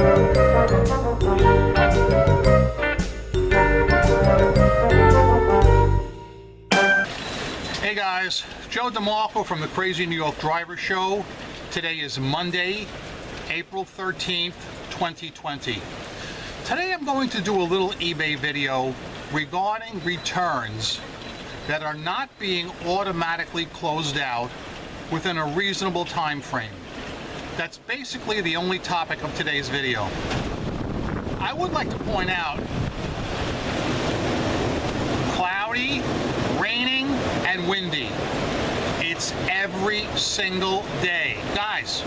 Hey guys, Joe DeMarco from the Crazy New York Driver Show. Today is Monday, April 13th, 2020. Today I'm going to do a little eBay video regarding returns that are not being automatically closed out within a reasonable time frame. That's basically the only topic of today's video. I would like to point out, cloudy, raining, and windy. It's every single day. Guys,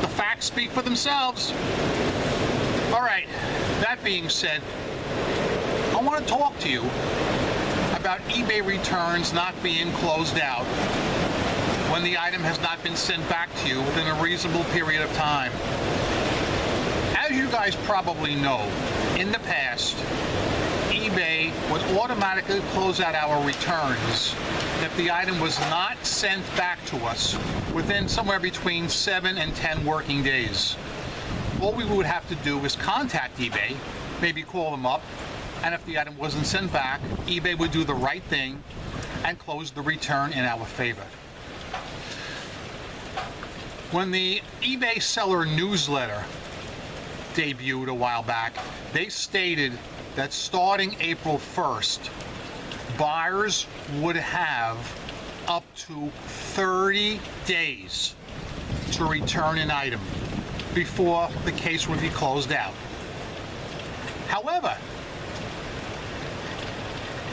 the facts speak for themselves. All right, that being said, I want to talk to you about eBay returns not being closed out when the item has not been sent back to you within a reasonable period of time. As you guys probably know, in the past, eBay would automatically close out our returns if the item was not sent back to us within somewhere between 7 and 10 working days. All we would have to do is contact eBay, maybe call them up, and if the item wasn't sent back, eBay would do the right thing and close the return in our favor. When the eBay seller newsletter debuted a while back, they stated that starting April 1st, buyers would have up to 30 days to return an item before the case would be closed out. However,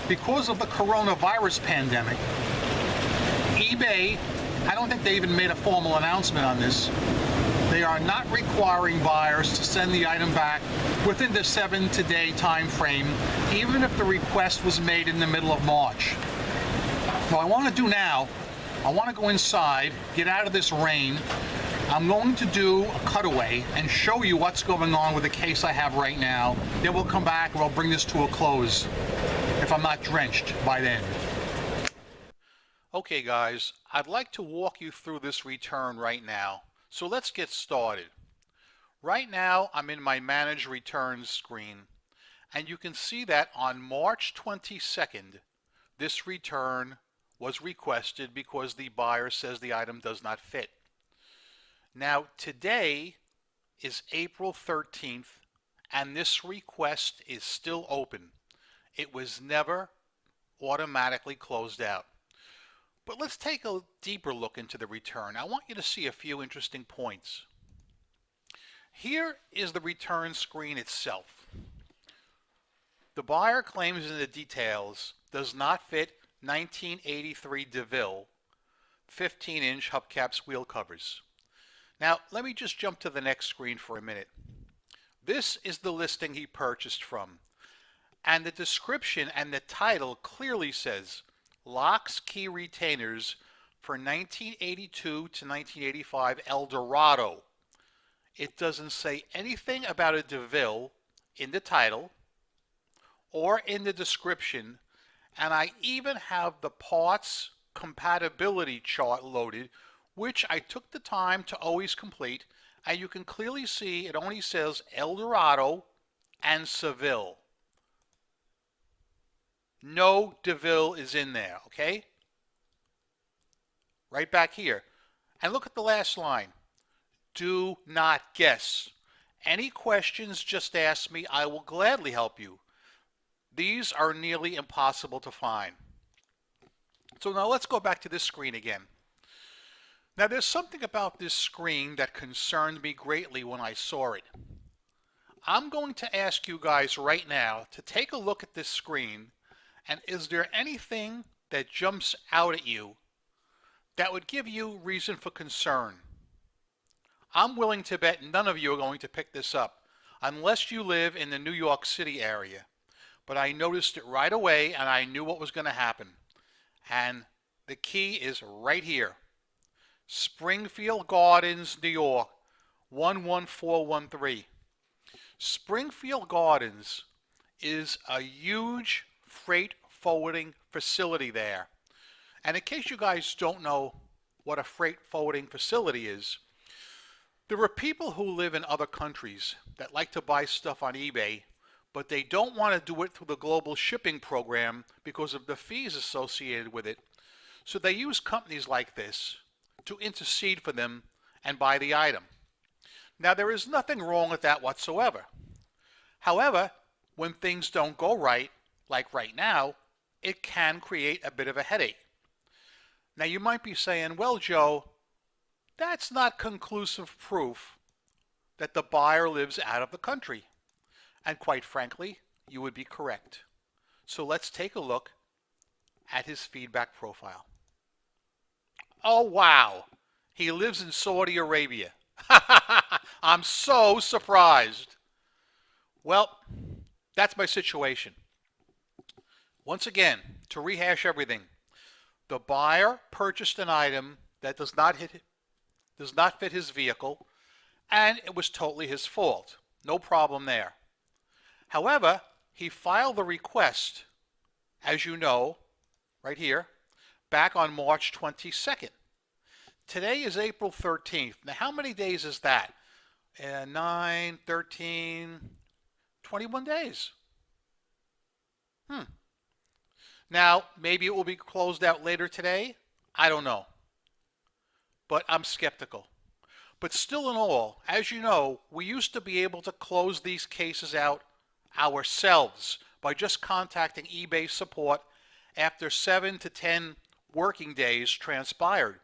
because of the coronavirus pandemic, eBay, I don't think they even made a formal announcement on this, they are not requiring buyers to send the item back within the 7-day time frame, even if the request was made in the middle of March. What I want to do now, I want to go inside, get out of this rain. I'm going to do a cutaway and show you what's going on with the case I have right now. Then we'll come back and we'll bring this to a close if I'm not drenched by then. Okay guys, I'd like to walk you through this return right now. So let's get started. Right now I'm in my Manage Returns screen, and you can see that on March 22nd this return was requested because the buyer says the item does not fit. Now today is April 13th and this request is still open. It was never automatically closed out. But let's take a deeper look into the return. I want you to see a few interesting points. Here is the return screen itself. The buyer claims in the details does not fit 1983 DeVille 15-inch hubcaps wheel covers. Now let me just jump to the next screen for a minute. This is the listing he purchased from, and the description and the title clearly says locks, key retainers for 1982 to 1985 Eldorado. It doesn't say anything about a DeVille in the title or in the description, and I even have the parts compatibility chart loaded, which I took the time to always complete, and you can clearly see it only says Eldorado and Seville. No DeVille is in there, okay? Right back here. And look at the last line. Do not guess. Any questions, just ask me. I will gladly help you. These are nearly impossible to find. So now let's go back to this screen again. Now there's something about this screen that concerned me greatly when I saw it. I'm going to ask you guys right now to take a look at this screen, and is there anything that jumps out at you that would give you reason for concern? I'm willing to bet none of you are going to pick this up unless you live in the New York City area. But I noticed it right away and I knew what was going to happen. And the key is right here. Springfield Gardens, New York, 11413. Springfield Gardens is a huge freight forwarding facility there. And in case you guys don't know what a freight forwarding facility is, There are people who live in other countries that like to buy stuff on eBay, but they don't want to do it through the global shipping program because of the fees associated with it. So they use companies like this to intercede for them and buy the item. Now, there is nothing wrong with that whatsoever. However, when things don't go right, like right now, it can create a bit of a headache. Now, you might be saying, well, Joe, that's not conclusive proof that the buyer lives out of the country. And quite frankly, you would be correct. So let's take a look at his feedback profile. Oh, wow. He lives in Saudi Arabia. I'm so surprised. Well, that's my situation. Once again, to rehash everything, the buyer purchased an item that does not fit his vehicle, and it was totally his fault. No problem there. However, he filed the request, as you know, right here, back on March 22nd. Today is April 13th. Now, how many days is that? 9, 13, 21 days. Now, maybe it will be closed out later today. I don't know. But I'm skeptical. But still in all, as you know, we used to be able to close these cases out ourselves by just contacting eBay support after 7 to 10 working days transpired.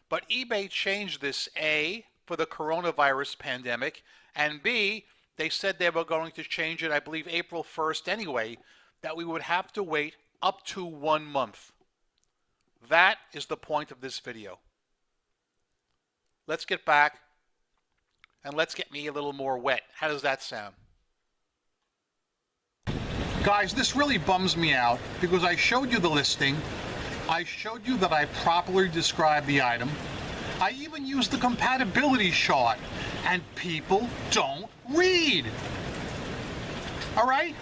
But eBay changed this, A, for the coronavirus pandemic, and B, they said they were going to change it, I believe, April 1st anyway, that we would have to wait up to 1 month. That is the point of this video. Let's get back and let's get me a little more wet. How does that sound? Guys, this really bums me out because I showed you the listing. I showed you that I properly described the item. I even used the compatibility chart, and people don't read. All right?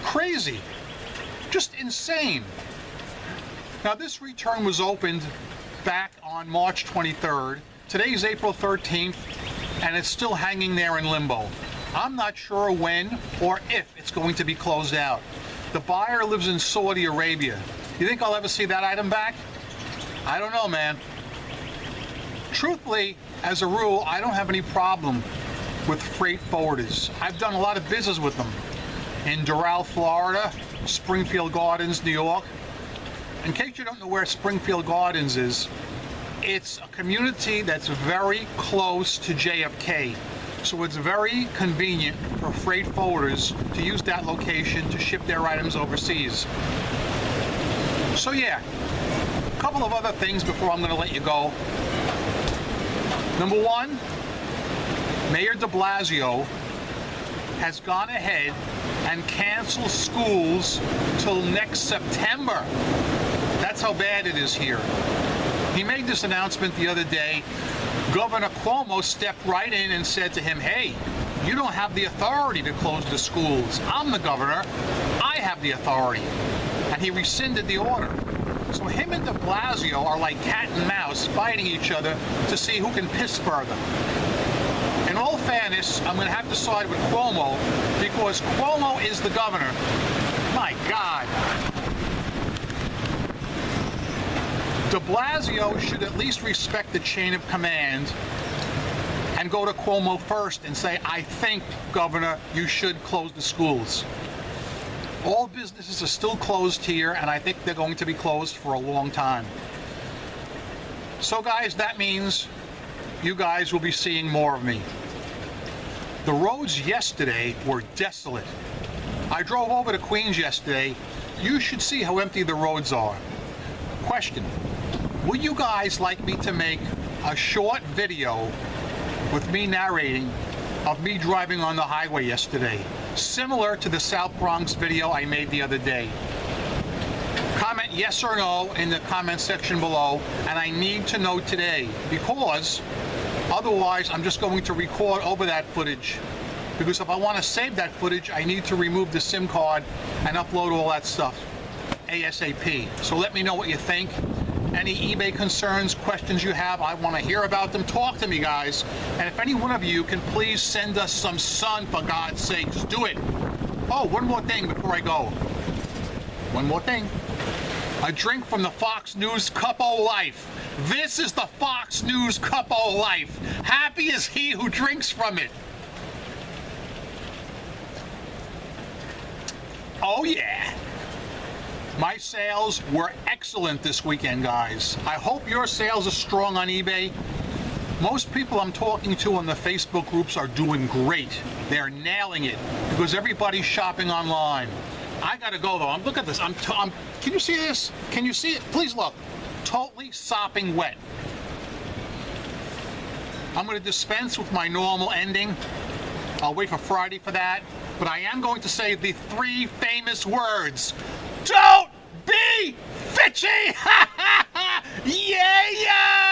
Crazy. Just insane. Now, this return was opened back on March 23rd. Today's April 13th, and it's still hanging there in limbo. I'm not sure when or if it's going to be closed out. The buyer lives in Saudi Arabia. You think I'll ever see that item back? I don't know, man. Truthfully, as a rule, I don't have any problem with freight forwarders. I've done a lot of business with them in Doral, Florida, Springfield Gardens, New York. In case you don't know where Springfield Gardens is, it's a community that's very close to JFK. So it's very convenient for freight forwarders to use that location to ship their items overseas. So yeah, a couple of other things before I'm going to let you go. Number one, Mayor de Blasio has gone ahead and canceled schools till next September. That's how bad it is here. He made this announcement the other day. Governor Cuomo stepped right in and said to him, hey, you don't have the authority to close the schools. I'm the governor. I have the authority. And he rescinded the order. So him and de Blasio are like cat and mouse fighting each other to see who can piss further. In all fairness, I'm going to have to side with Cuomo because Cuomo is the governor. My God. De Blasio should at least respect the chain of command and go to Cuomo first and say, I think, Governor, you should close the schools. All businesses are still closed here, and I think they're going to be closed for a long time. So, guys, that means you guys will be seeing more of me. The roads yesterday were desolate. I drove over to Queens yesterday. You should see how empty the roads are. Question. Would you guys like me to make a short video with me narrating of me driving on the highway yesterday, similar to the South Bronx video I made the other day? Comment yes or no in the comment section below, and I need to know today because otherwise I'm just going to record over that footage, because if I want to save that footage I need to remove the SIM card and upload all that stuff ASAP. So let me know what you think. Any eBay concerns, questions you have, I want to hear about them. Talk to me, guys. And if any one of you can please send us some sun, for God's sakes, do it. Oh, one more thing before I go. One more thing. A drink from the Fox News Cup O' Life. This is the Fox News Cup O' Life. Happy is he who drinks from it. Oh yeah. My sales were excellent this weekend, guys. I hope your sales are strong on eBay. Most people I'm talking to on the Facebook groups are doing great. They're nailing it because everybody's shopping online. I gotta go though. Look at this. Can you see this? Can you see it? Please look. Totally sopping wet. I'm gonna dispense with my normal ending. I'll wait for Friday for that. But I am going to say the 3 famous words. Don't be fitchy! Yeah, yeah!